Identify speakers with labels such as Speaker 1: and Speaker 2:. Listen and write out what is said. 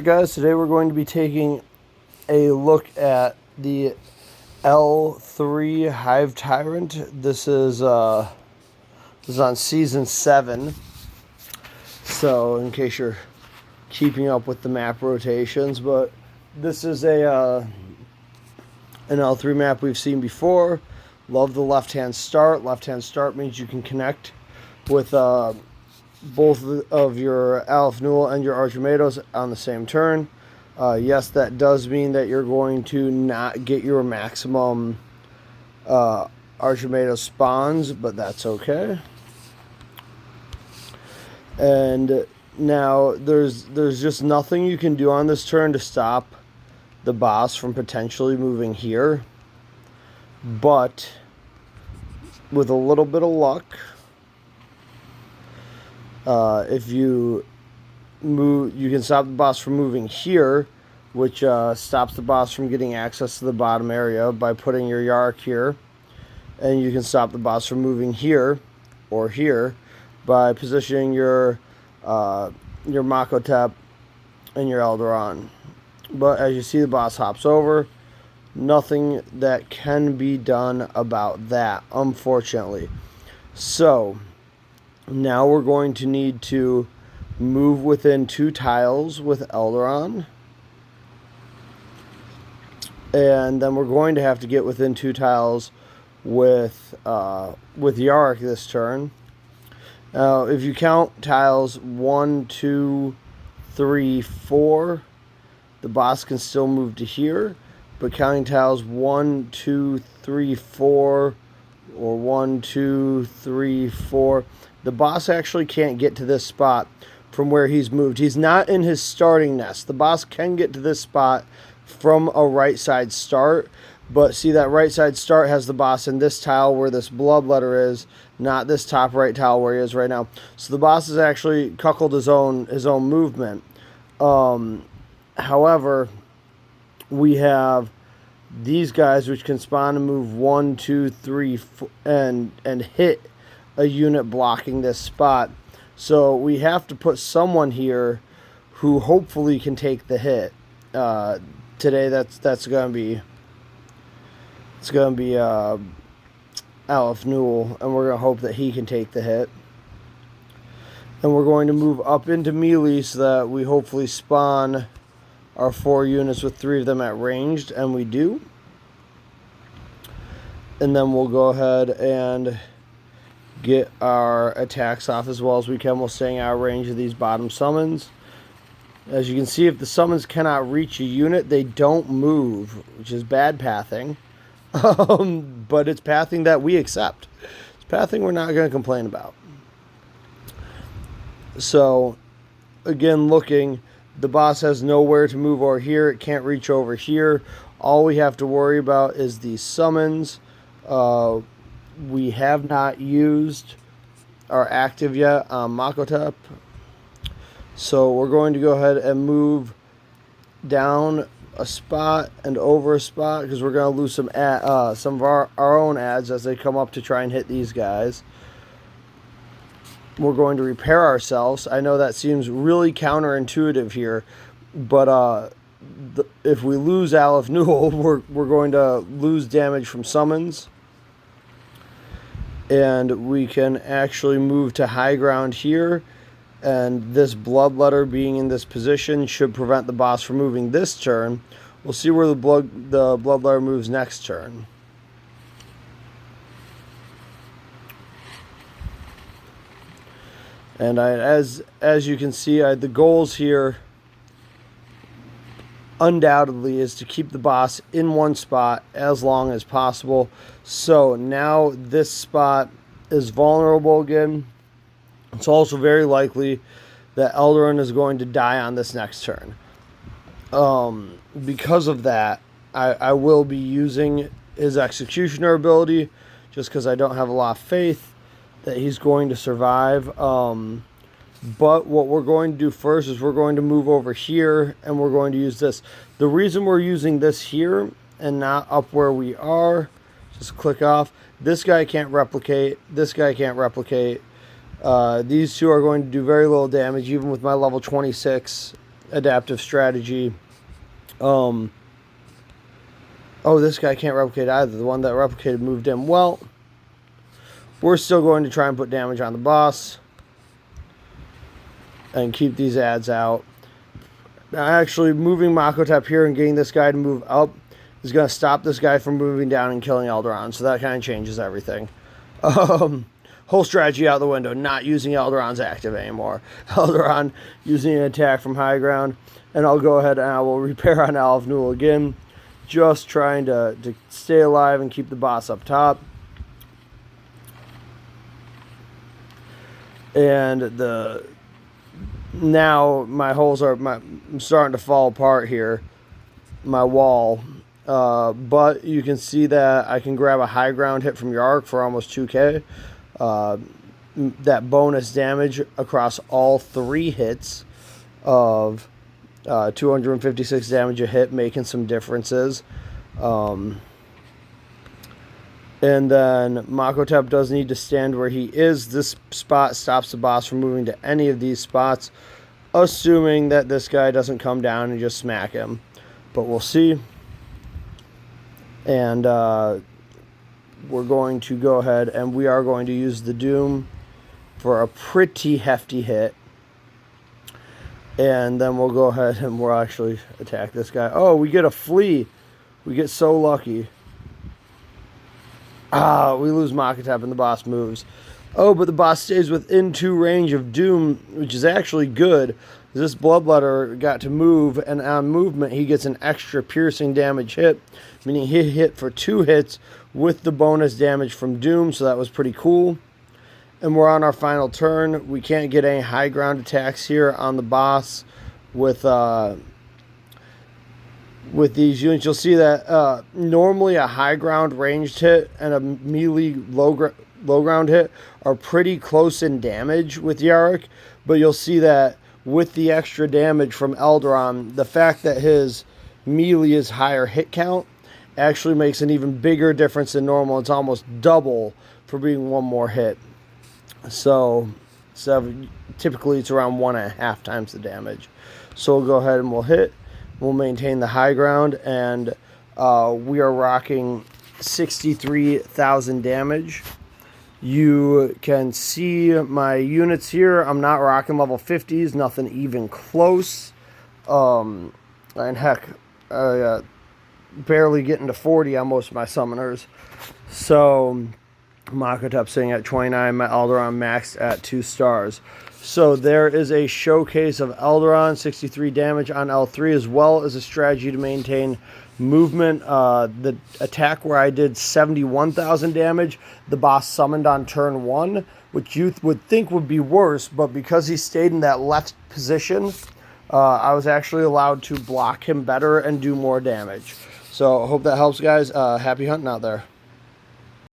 Speaker 1: Guys, today we're going to be taking a look at the L3 Hive Tyrant. This is on season 7. So in case you're keeping up with the map rotations, but this is an L3 map we've seen before. Love the left-hand start. Left-hand start means you can connect with both of your Aleph Newell and your Archimedes on the same turn. Yes, that does mean that you're going to not get your maximum Archimedes spawns, but that's okay. And now there's just nothing you can do on this turn to stop the boss from potentially moving here. But with a little bit of luck, if you move, you can stop the boss from moving here, which stops the boss from getting access to the bottom area by putting your Yark here. And you can stop the boss from moving here or here by positioning your Makotep and your Eldryon. But as you see, the boss hops over. Nothing that can be done about that, unfortunately. So now we're going to need to move within 2 tiles with Eldryon. And then we're going to have to get within 2 tiles with Yark this turn. Now, if you count tiles 1, 2, 3, 4, the boss can still move to here. But counting tiles 1, 2, 3, 4, or 1, 2, 3, 4, the boss actually can't get to this spot from where he's moved. He's not in his starting nest. The boss can get to this spot from a right side start, but see, that right side start has the boss in this tile where this bloodletter is, not this top right tile where he is right now. So the boss has actually cuckolded his own movement. However, we have these guys which can spawn and move 1, 2, 3, 4, and hit a unit blocking this spot. So we have to put someone here who hopefully can take the hit. Today that's gonna be Aleph Newell, and we're gonna hope that he can take the hit. And we're going to move up into melee so that we hopefully spawn our 4 units with 3 of them at ranged, and we do. And then we'll go ahead and get our attacks off as well as we can while staying out of range of these bottom summons. As you can see, if the summons cannot reach a unit, they don't move, which is bad pathing. But it's pathing that we accept. It's pathing we're not going to complain about. So, again, looking, the boss has nowhere to move over here. It can't reach over here. All we have to worry about is these summons. We have not used our active yet on Makotep. So we're going to go ahead and move down a spot and over a spot because we're going to lose some of our own ads as they come up to try and hit these guys. We're going to repair ourselves. I know that seems really counterintuitive here, but if we lose Aleph Newell, we're going to lose damage from summons. And we can actually move to high ground here. And this bloodletter being in this position should prevent the boss from moving this turn. We'll see where the bloodletter moves next turn. And as you can see, the goals here undoubtedly is to keep the boss in one spot as long as possible. So now this spot is vulnerable again. It's also very likely that Eldryon is going to die on this next turn. Because of that, I will be using his Executioner ability just because I don't have a lot of faith that he's going to survive. But what we're going to do first is we're going to move over here and we're going to use this. The reason we're using this here and not up where we are, just click off. This guy can't replicate. This guy can't replicate. These two are going to do very little damage even with my level 26 adaptive strategy. Oh, this guy can't replicate either. The one that replicated moved in. Well, we're still going to try and put damage on the boss and keep these ads out. Now, actually, moving Makotep here and getting this guy to move up is going to stop this guy from moving down and killing Eldryon. So that kind of changes everything. Whole strategy out the window. Not using Eldron's active anymore. Eldryon using an attack from high ground. And I'll go ahead and I will repair on Alvnul again. Just trying to stay alive and keep the boss up top. And now my holes are I'm starting to fall apart here. My wall. But you can see that I can grab a high ground hit from Yark for almost 2k. That bonus damage across all 3 hits of 256 damage a hit, making some differences. And then Makotep does need to stand where he is. This spot stops the boss from moving to any of these spots, assuming that this guy doesn't come down and just smack him. But we'll see. And we're going to go ahead and we are going to use the Doom for a pretty hefty hit. And then we'll go ahead and we'll actually attack this guy. Oh, we get a flea. We get so lucky. We lose Makotep and the boss moves. Oh, but the boss stays within 2 range of Doom, which is actually good. This Bloodletter got to move, and on movement, he gets an extra piercing damage hit, meaning he hit for 2 hits with the bonus damage from Doom, so that was pretty cool. And we're on our final turn. We can't get any high ground attacks here on the boss with these units. You'll see that normally a high ground ranged hit and a melee low ground hit are pretty close in damage with Yarok, but you'll see that with the extra damage from Eldryon, the fact that his melee is higher hit count actually makes an even bigger difference than normal. It's almost double for being 1 more hit. So typically it's around 1.5 times the damage. So we'll go ahead and we'll hit. We'll maintain the high ground, and we are rocking 63,000 damage. You can see my units here. I'm not rocking level 50s, nothing even close. And heck, barely getting to 40 on most of my summoners. So Makotep sitting at 29, my Eldryon maxed at 2 stars. So there is a showcase of Eldryon, 63 damage on L3, as well as a strategy to maintain movement. The attack where I did 71,000 damage, the boss summoned on turn 1, which you would think would be worse, but because he stayed in that left position, I was actually allowed to block him better and do more damage. So I hope that helps, guys. Happy hunting out there.